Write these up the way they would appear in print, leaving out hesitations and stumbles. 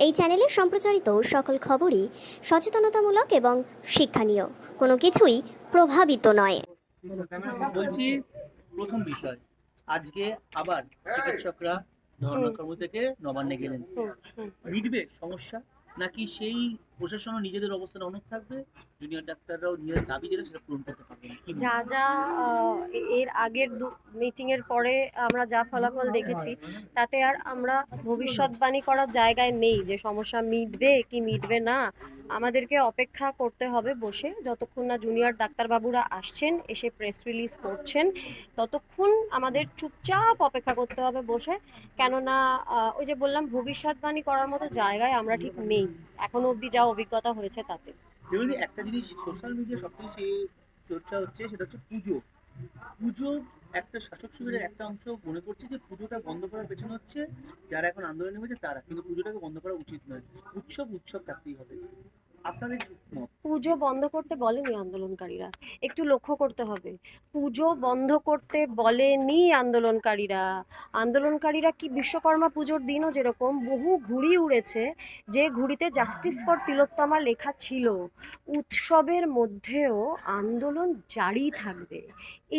এই চ্যানেলে সম্প্রচারিত সকল খবরই সচেতনতামূলক এবং শিক্ষণীয়, কোনো কিছুই প্রভাবিত নয়। বলছি, প্রথম বিষয়, আজকে আবার চিকিৎসকরা ধর্মকর্ম থেকে নবান্নে গেলেন, মিটবে সমস্যা নাকি সেই প্রশাসনও নিজেদের অবস্থান অনড় থাকবে, জুনিয়র ডাক্তাররাও নিজেদের দাবি যেটা সেটা পূরণ করতে পারবে না? যা যা এর আগের মিটিং এর পরে আমরা যা ফলাফল দেখেছি তাতে আর আমরা ভবিষ্যৎবাণী করার জায়গায় নেই যে সমস্যা মিটবে কি মিটবে না। আমাদেরকে অপেক্ষা করতে হবে বসে, যতক্ষণ না জুনিয়র ডাক্তারবাবুরা আসছেন এসে প্রেস রিলিজ করছেন ততক্ষণ আমাদের চুপচাপ অপেক্ষা করতে হবে বসে। কেননা ওই যে বললাম, ভবিষ্যৎবাণী করার মতো জায়গায় আমরা ঠিক নেই এখনো অবধি যা অভিজ্ঞতা হয়েছে তাতে। দেখুন, একটা জিনিস সোশ্যাল মিডিয়া সবথেকে সে চর্চা হচ্ছে, সেটা হচ্ছে পুজো। পুজো একটা শাসক শিবিরের একটা অংশ মনে করছে যে পুজোটা বন্ধ করার পেছনে হচ্ছে যারা এখন আন্দোলনে নেমেছে তারা, কিন্তু পুজোটাকে বন্ধ করা উচিত নয়। উৎসব উৎসব থাকতেই হবে। আপনাদের কি মত? পুজো বন্ধ করতে বলেনি আন্দোলনকারীরা, একটু লক্ষ্য করতে হবে। পুজো বন্ধ করতে বলেনি আন্দোলনকারীরা। আন্দোলনকারীরা কি বিশ্বকর্মা পুজোর দিনও যেরকম বহু ঘুড়ি উড়েছে, যে ঘুড়িতে জাস্টিস ফর তিলোত্তমা লেখা ছিল, উৎসবের মধ্যেও আন্দোলন জারি থাকবে,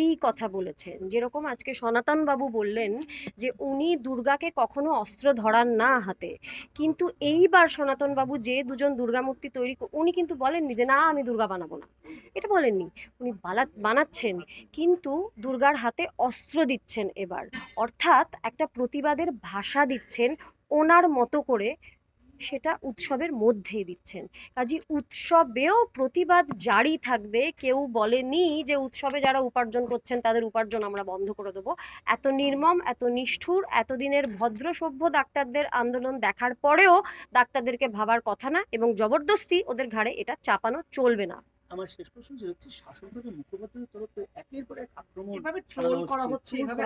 এই কথা বলেছেন। যেরকম আজকে সনাতন বাবু বললেন যে উনি দুর্গাকে কখনো অস্ত্র ধরান না হাতে, কিন্তু এইবার সনাতন বাবু যে দুজন দুর্গা মূর্তি তৈরি উনি কিন্তু বলেননি যে না আমি দুর্গা বানাবো না, এটা বলেননি। উনি বানাচ্ছেন, কিন্তু দুর্গার হাতে অস্ত্র দিচ্ছেন এবার, অর্থাৎ একটা প্রতিবাদের ভাষা দিচ্ছেন ওনার মতো করে, সেটা উৎসবের মধ্যেই দিচ্ছেন। কাজে উৎসবেও প্রতিবাদ জারি থাকবে। কেউ বলেনি যে উৎসবে যারা উপার্জন করছেন তাদের উপার্জন আমরা বন্ধ করে দেবো। এত নির্মম, এত নিষ্ঠুর, এতদিনের ভদ্র সভ্য ডাক্তারদের আন্দোলন দেখার পরেও ডাক্তারদেরকে ভাবার কথা না, এবং জবরদস্তি ওদের ঘাড়ে এটা চাপানো চলবে না। আমার শেষ প্রশ্ন যে হচ্ছে, শাসক দলের মুখপাত্রের তরফে একের পর এক আক্রমণ এভাবে ট্রোল করা হচ্ছে, এভাবে